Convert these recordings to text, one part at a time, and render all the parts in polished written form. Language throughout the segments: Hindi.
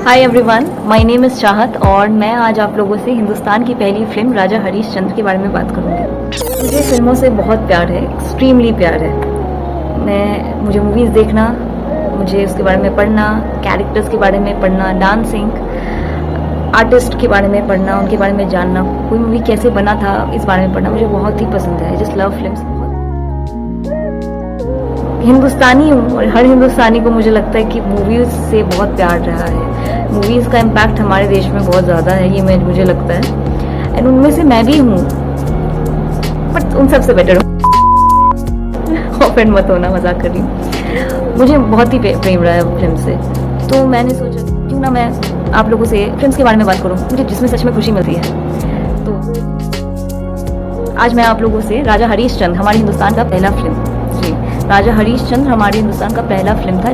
Hi everyone, my name is चाहत और मैं आज आप लोगों से हिंदुस्तान की पहली फिल्म राजा हरीशचंद्र के बारे में बात करूँगी। मुझे फिल्मों से बहुत प्यार है, एक्सट्रीमली प्यार है। मुझे मूवीज़ देखना, मुझे उसके बारे में पढ़ना, कैरेक्टर्स के बारे में पढ़ना, डांसिंग, आर्टिस्ट के बारे में पढ़ना, उनके बारे में जानना, कोई मूवी कैसे बना था इस बारे में पढ़ना मुझे बहुत ही पसंद है। Just love films. हिंदुस्तानी हूँ और हर हिंदुस्तानी को मुझे लगता है कि मूवीज़ से बहुत प्यार रहा है। मूवीज़ का इम्पैक्ट हमारे देश में बहुत ज़्यादा है, ये मुझे लगता है। एंड उनमें से मैं भी हूँ, बट उन सबसे बेटर हूँ। ऑफेंड मत होना, मजाक कर रही हूँ। मुझे बहुत ही प्रेम रहा है फिल्म से, तो मैंने सोचा क्यों ना मैं आप लोगों से फिल्म्स के बारे में बात करूँ, मुझे जिसमें सच में खुशी मिलती है। तो आज मैं आप लोगों से राजा हरीशचंद्र, हमारे हिंदुस्तान का पहला फिल्म, जी, राजा हरीशचंद्र हमारे हिंदुस्तान का पहला फिल्म था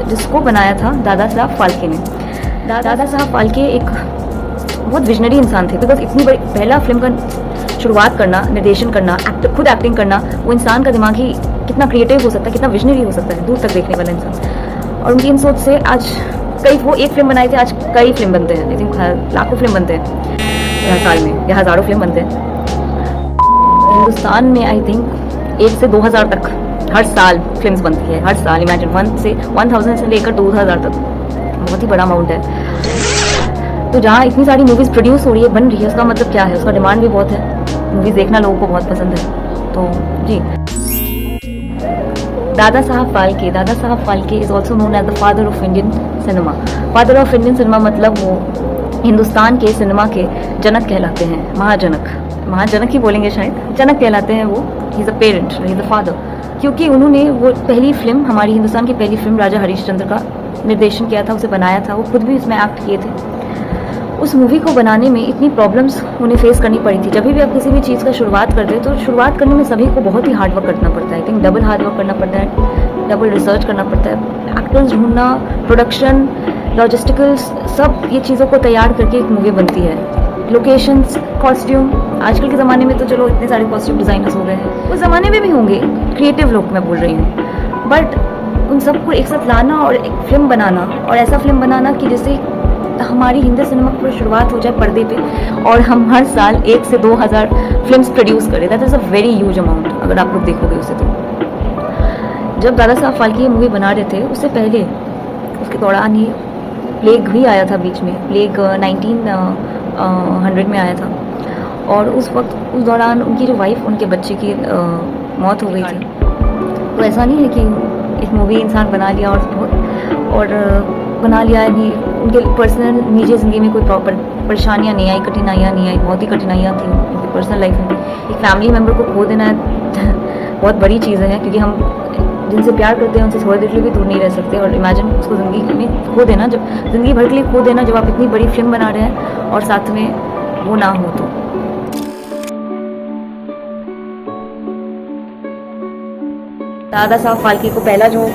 जिसको बनाया था दादा साहब फाल्के ने। दादा साहब फाल्के एक बहुत विजनरी इंसान थे, बिकॉज इतनी बड़ी पहला फिल्म का शुरुआत करना, निर्देशन करना, खुद एक्टिंग करना, वो इंसान का दिमाग ही कितना क्रिएटिव हो सकता है, कितना विजनरी हो सकता है, दूर तक देखने वाला इंसान। और उनकी इन सोच से आज वो एक फिल्म बनाए थे, आज कई फिल्म बनते हैं। आई थिंक लाखों फिल्म बनते हैं हर साल में, या हज़ारों फिल्म बनते हैं हिंदुस्तान में। आई थिंक 1 से 2000 तक हर साल फिल्म्स बनती है, हर साल। इमेजिन 1000 से लेकर 2000 तक, बहुत ही बड़ा अमाउंट है। तो जहाँ इतनी सारी मूवीज़ प्रोड्यूस हो रही है, बन रही है, उसका मतलब क्या है? उसका डिमांड भी बहुत है, मूवीज़ देखना लोगों को बहुत पसंद है। तो जी, Dadasaheb Phalke is also known as the father of Indian cinema. Father of Indian cinema मतलब वो हिंदुस्तान के सिनेमा के जनक कहलाते हैं, महाजनक ही बोलेंगे शायद, जनक कहलाते हैं वो। He is a parent, he is a father, क्योंकि उन्होंने वो पहली फिल्म, हमारी हिंदुस्तान की पहली फिल्म राजा हरीशचंद्र का निर्देशन किया था, उसे बनाया था, वो खुद भी उसमें एक्ट किए थे। उस मूवी को बनाने में इतनी प्रॉब्लम्स उन्हें फेस करनी पड़ी थी। जब भी आप किसी भी चीज़ का शुरुआत करते हैं, तो शुरुआत करने में सभी को बहुत ही हार्डवर्क करना पड़ता है। आई थिंक डबल हार्डवर्क करना पड़ता है, डबल रिसर्च करना पड़ता है, एक्टर्स ढूंढना, प्रोडक्शन, लॉजिस्टिकल्स, सब ये चीज़ों को तैयार करके एक मूवी बनती है। लोकेशंस, कॉस्ट्यूम, आजकल के ज़माने में तो चलो इतने सारे कॉस्ट्यूम डिज़ाइनर्स हो गए हैं, उस ज़माने में भी होंगे, क्रिएटिव लोग मैं बोल रही हूँ। बट उन सबको एक साथ लाना और एक फिल्म बनाना, और ऐसा फिल्म बनाना कि जिससे हमारी हिंदी सिनेमा की शुरुआत हो जाए पर्दे पे, और हम हर साल 1 से 2000 फिल्म्स प्रोड्यूस करें। That is a very huge amount, अगर आप लोग देखोगे उसे। तो जब दादा साहब फाल्के ये मूवी बना रहे थे, उससे पहले उसके दौरान ही प्लेग भी आया था बीच में। प्लेग 1900 में आया था, और उस दौरान उनकी जो वाइफ, उनके बच्चे की मौत हो गई थी। तो ऐसा नहीं है कि एक मूवी इंसान बना लिया और बना लिया है, नहीं, उनके पर्सनल निजी ज़िंदगी में कोई प्रॉपर परेशानियाँ नहीं आई, कठिनाइयाँ नहीं आई, बहुत ही कठिनाइयाँ थी उनकी पर्सनल लाइफ में। एक फैमिली मेम्बर को खो देना बहुत बड़ी चीज़ है, क्योंकि हम जिनसे प्यार करते हैं उनसे थोड़ी देर के लिए भी दूर नहीं रह सकते। और इमेजिन उसको ज़िंदगी में खो देना, जब ज़िंदगी भर के लिए खो देना, जब आप इतनी बड़ी फिल्म बना रहे हैं और साथ में वो ना हो। तो दादा साहब फाल्के को पहला जो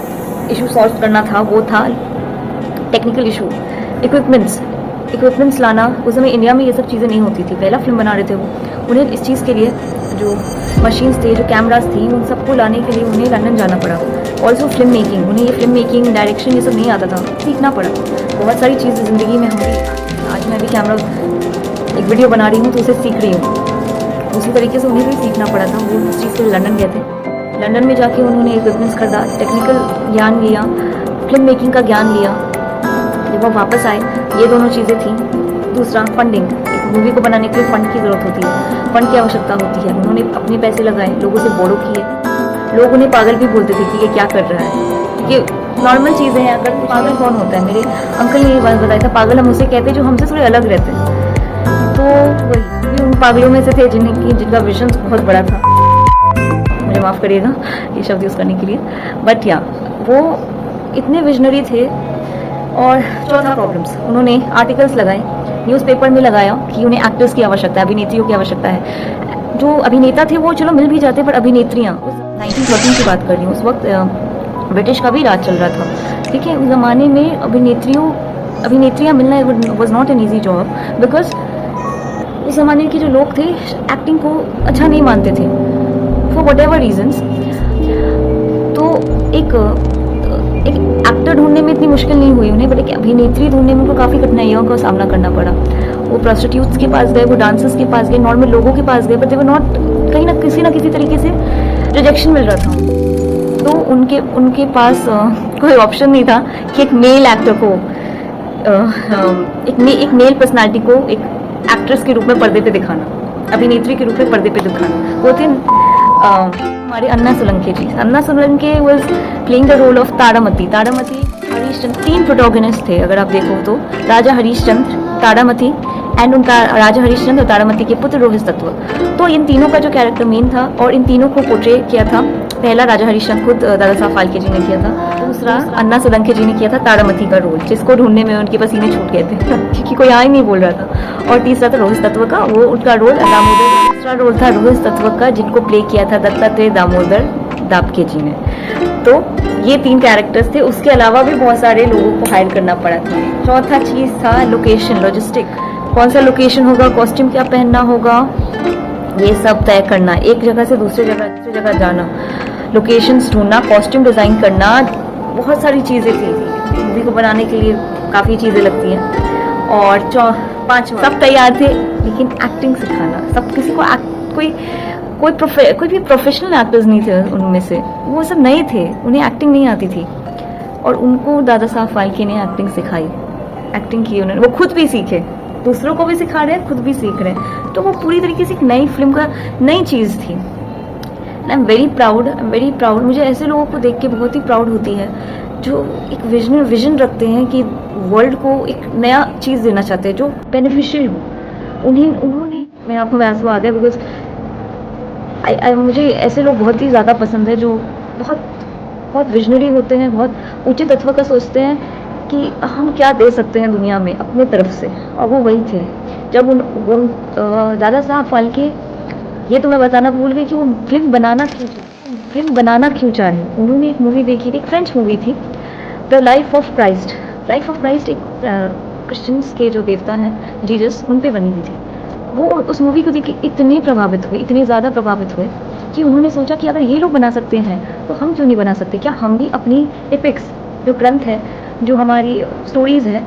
इशू सॉल्व करना था, वो था टेक्निकल इशू, इक्विपमेंट्स लाना। उस समय इंडिया में ये सब चीज़ें नहीं होती थी, पहला फिल्म बना रहे थे वो। उन्हें इस चीज़ के लिए जो मशीन्स थे, जो कैमरास थी, उन सबको लाने के लिए उन्हें लंदन जाना पड़ा। ऑल्सो फिल्म मेकिंग, उन्हें ये फिल्म मेकिंग, डायरेक्शन, ये सब नहीं आता था, सीखना पड़ा। बहुत सारी चीज़ें ज़िंदगी में हमें, आज मैं भी कैमरा एक वीडियो बना रही हूँ तो उसे सीख रही हूँ, उसी तरीके से उन्हें भी सीखना पड़ा था। वो उस चीज़ के लिए लंदन गए थे। लंदन में जाके उन्होंने इक्विपमेंट्स खरीदा, टेक्निकल ज्ञान लिया, फिल्म मेकिंग का ज्ञान लिया। जब वो वापस आए, ये दोनों चीज़ें थी। दूसरा, फंडिंग। एक मूवी को बनाने के लिए फंड की ज़रूरत होती है, फंड की आवश्यकता होती है। उन्होंने अपने पैसे लगाए, लोगों से बोरो किए। लोग उन्हें पागल भी बोलते थे कि ये क्या कर रहा है, ये नॉर्मल चीज़ें हैं। अगर पागल कौन होता है? मेरे अंकल ने ये बात बताया था, पागल हम उसे कहते हैं जो हमसे थोड़े अलग रहते हैं। तो वही उन पागलों में से थे जिनका विजन बहुत बड़ा था। मुझे माफ़ करिएगा ये शब्द यूज़ करने के लिए, बट या वो इतने विजनरी थे। और चौथा, प्रॉब्लम्स। उन्होंने आर्टिकल्स लगाए, न्यूज़पेपर में लगाया कि उन्हें एक्टर्स की आवश्यकता है, अभिनेत्रियों की आवश्यकता है। जो अभिनेता थे वो चलो मिल भी जाते, पर अभिनेत्रियाँ, 1913 की बात कर रही हूँ, उस वक्त ब्रिटिश का भी राज चल रहा था, ठीक है। उस ज़माने में अभिनेत्रियाँ मिलना was not an easy job, because उस ज़माने के जो लोग थे एक्टिंग को अच्छा नहीं मानते थे, फॉर वट एवर रीजन्स। तो एक एक एक्टर ढूंढने में इतनी मुश्किल नहीं हुई उन्हें, बट एक अभिनेत्री ढूंढने में उनको काफ़ी कठिनाइयों का सामना करना पड़ा। वो प्रोस्टिट्यूट्स के पास गए, वो डांसर्स के पास गए, नॉर्मल लोगों के पास गए, बट दे वर नॉट, कहीं ना किसी तरीके से रिजेक्शन मिल रहा था। तो उनके पास कोई ऑप्शन नहीं था कि एक मेल एक्टर को एक मेल पर्सनालिटी को एक एक्ट्रेस के रूप में पर्दे पे दिखाना, अभिनेत्री के रूप में पर्दे पे दिखाना। वो थे हमारे Anna Solanke ji. Anna Solanke was playing the role of Taramati. Harishchandra, 3 protagonist थे अगर आप देखो तो, राजा हरीशचंद्र, तारामती एंड उनका राजा हरीशचंद्र और तारामती के पुत्र रोहित तत्व। तो इन तीनों का जो कैरेक्टर मेन था और इन तीनों को पोर्ट्रे किया था, पहला राजा हरीशचंद्र खुद दादा साहब फाल्के जी ने किया था, दूसरा अन्ना सोलंके जी ने किया था तारामती का रोल, जिसको ढूंढने में उनके पसीने छूट गए थे क्योंकि कोई यहाँ ही नहीं बोल रहा था। और तीसरा था रोहित तत्व का, वो उनका रोल दामोदर, तीसरा रोल था रोहित तत्व का जिनको प्ले किया था दत्तात्रेय दामोदर दापके जी ने। तो ये 3 कैरेक्टर्स थे, उसके अलावा भी बहुत सारे लोगों को हायर करना पड़ा था। चौथा चीज़ था लोकेशन, लॉजिस्टिक, कौन सा लोकेशन होगा, कॉस्ट्यूम क्या पहनना होगा, ये सब तय करना, एक जगह से दूसरी जगह जाना, लोकेशंस ढूंढना, कॉस्ट्यूम डिज़ाइन करना, बहुत सारी चीज़ें थी। मूवी को बनाने के लिए काफ़ी चीज़ें लगती हैं। और 5वां, सब तैयार थे लेकिन एक्टिंग सिखाना, सब किसी को कोई भी प्रोफेशनल एक्टर्स नहीं थे उनमें से, वो सब नए थे, उन्हें एक्टिंग नहीं आती थी और उनको दादा साहब फाल्के ने एक्टिंग सिखाई, एक्टिंग की उन्होंने, वो खुद भी सीखे, दूसरों को भी सिखा रहे हैं, खुद भी सीख रहे हैं। तो वो पूरी तरीके से एक नई फिल्म का नई चीज़ थी। आई एम वेरी प्राउड, मुझे ऐसे लोगों को देख के बहुत ही प्राउड होती है जो एक विजन रखते हैं कि वर्ल्ड को एक नया चीज़ देना चाहते हैं जो बेनिफिशियल हो। उन्होंने मैं आपको आंसू आ गया बिकॉज मुझे ऐसे लोग बहुत ही ज़्यादा पसंद है जो बहुत विजनरी होते हैं, बहुत ऊंचे तत्व का सोचते हैं कि हम क्या दे सकते हैं दुनिया में अपने तरफ से, और वो वही थे। जब दादा साहब फाल्के, ये तो मैं बताना भूल गई कि वो फिल्म बनाना क्यों चाहे। उन्होंने एक मूवी देखी थी, एक फ्रेंच मूवी थी, द लाइफ ऑफ क्राइस्ट। एक क्रिश्चियंस के जो देवता हैं जीसस, उन पे बनी हुई थी। वो उस मूवी को देख के इतने ज़्यादा प्रभावित हुए कि उन्होंने सोचा कि अगर ये लोग बना सकते हैं तो हम क्यों नहीं बना सकते, क्या हम भी अपनी एपिक्स, जो ग्रंथ है, जो हमारी स्टोरीज़ है,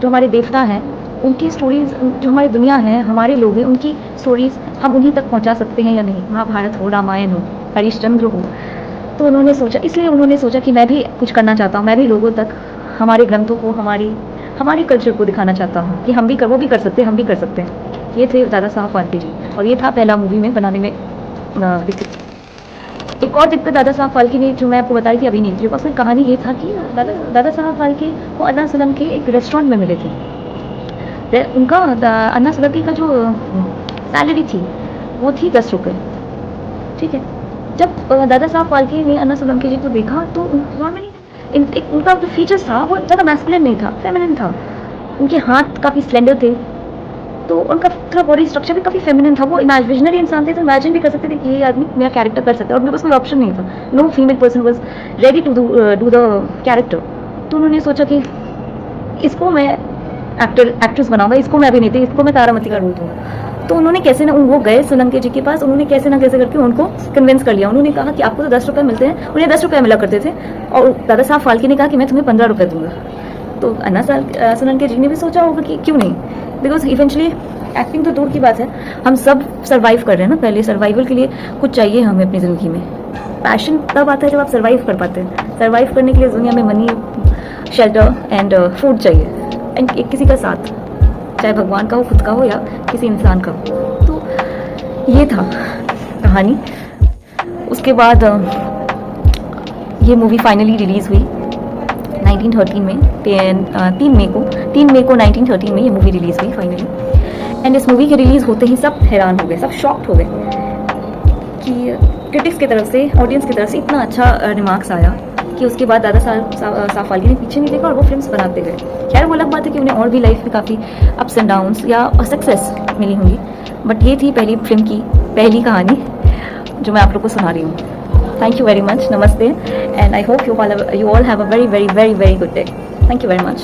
जो हमारे देवता हैं, उनकी स्टोरीज़, जो हमारी दुनिया है, हमारे लोग हैं, उनकी स्टोरीज़ हम उन्हीं तक पहुंचा सकते हैं या नहीं। महाभारत हो, रामायण हो, हरिश्चंद्र हो। तो उन्होंने सोचा कि मैं भी कुछ करना चाहता हूँ, मैं भी लोगों तक हमारे ग्रंथों को, हमारे कल्चर को दिखाना चाहता हूँ कि वो भी कर सकते हैं, हम भी कर सकते हैं। ये थे दादा साहब फाल्के जी, और ये था पहला मूवी में बनाने में दिक्कत। एक और दिक्कत दादा साहब फाल्के ने जो मैं आपको बताई थी अभिनेत्री का, उसमें कहानी ये था कि दादा साहब फाल्के को अन्ना सोलंके के एक रेस्टोरेंट में मिले थे। उनका अन्ना सोलंके का जो सैलरी थी वो थी 10 रुपये, ठीक है। जब दादा साहब फाल्के ने अन्ना सोलंके जी को देखा तो नॉर्मली उनका जो फीचर्स था वो ज़्यादा मैस्कुलिन नहीं था, फेमिनिन था। उनके हाथ काफ़ी स्लेंडर थे, तो उनका थोड़ा बॉडी स्ट्रक्चर भी काफ़ी फेमिनिन था। वो विजनरी इंसान थे, तो इमेजिन भी कर सकते थे कि ये आदमी मेरा कैरेक्टर कर सकता है, और मेरे पास कोई ऑप्शन नहीं था। No female person was ready to do the character. तो उन्होंने सोचा कि इसको मैं एक्ट्रेस बनाऊंगा, इसको मैं अभिनेत्री, इसको मैं तारामती का रोल दूंगा। तो उन्होंने कैसे ना, वो गए सोलंके जी के पास, उन्होंने कैसे ना कैसे करके उनको कन्विंस कर लिया। उन्होंने कहा कि आपको तो 10 रुपये मिलते हैं, उन्हें 10 रुपये मिला करते थे, और दादा साहब फाल्के ने कहा कि मैं तुम्हें 15 रुपये दूंगा। तो अन्ना सोलंके जी ने भी सोचा होगा कि क्यों नहीं, बिकॉज इवेंचुअली एक्टिंग तो दूर की बात है, हम सब सर्वाइव कर रहे हैं ना, पहले सर्वाइवल के लिए कुछ चाहिए हमें अपनी ज़िंदगी में। पैशन तब आता है जब आप सर्वाइव कर पाते हैं। सर्वाइव करने के लिए दुनिया में मनी, शेल्टर एंड फूड चाहिए, एंड किसी का साथ, चाहे भगवान का हो, खुद का हो, या किसी इंसान का हो। तो ये था कहानी। उसके बाद ये मूवी फाइनली रिलीज़ हुई 1913 में, 3 मई को 1913 में ये मूवी रिलीज़ हुई फाइनली। एंड इस मूवी के रिलीज़ होते ही सब हैरान हो गए, सब शॉक्ड हो गए कि क्रिटिक्स की तरफ से, ऑडियंस की तरफ से इतना अच्छा रिमार्क्स आया कि उसके बाद दादा साहब फाल्के ने पीछे नहीं देखा और वो फिल्म्स बनाते गए। खैर वो अलग बात है कि उन्हें और भी लाइफ में काफ़ी अप्स एंड डाउन्स या सक्सेस मिली होंगी, बट ये थी पहली फिल्म की पहली कहानी जो मैं आप लोग को सुना रही हूँ। Thank you very much. Namaste, and I hope you all have a very, very, very, very good day. Thank you very much.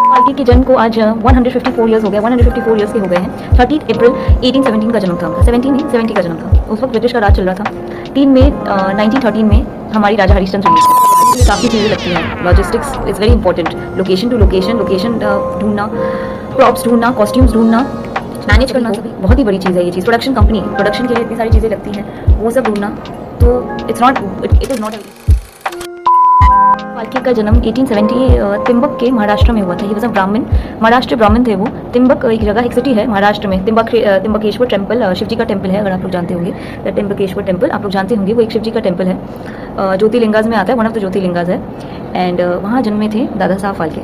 Phalke के जन्म को आज 154 ईयर्स हो गया, 154 ईयर्स के हो गए हैं। 30 अप्रैल 1817 का जन्म था उनका, 70 का जन्म था। उस वक्त ब्रिटिश का राज चल रहा था, 3 में 1913 में हमारी राजा हरिश्चंद्र जी। काफ़ी चीज़ें लगती हैं। Logistics is very important. Location to location, location ढूंढना, प्रॉप्स ढूंढना, कॉस्ट्यूम्स ढूंढना, मैनेज करना, सभी बहुत ही बड़ी चीज़ है ये चीज़। प्रोडक्शन कंपनी, प्रोडक्शन के लिए इतनी सारी चीज़ें लगती हैं, वो सब ढूंढना, तो इट इज़ नॉट। फाल्के का जन्म 1870 तिम्बक के महाराष्ट्र में हुआ था। ही वॉज अ ब्राह्मण, महाराष्ट्र ब्राह्मण थे वो। तिम्बक एक जगह, एक सिटी है महाराष्ट्र में, तिम्बकेश्वर टेम्पल, शिव जी का टेम्पल है, अगर आप लोग जानते होंगे। तिम्बकेश्वर टेम्पल आप लोग जानते होंगे, वो एक शिव जी का टेम्पल है, ज्योतिर्लिंगाज में आता है, वन ऑफ द ज्योतिर्लिंगाज है। एंड वहाँ जन्मे थे दादा साहब फाल्के।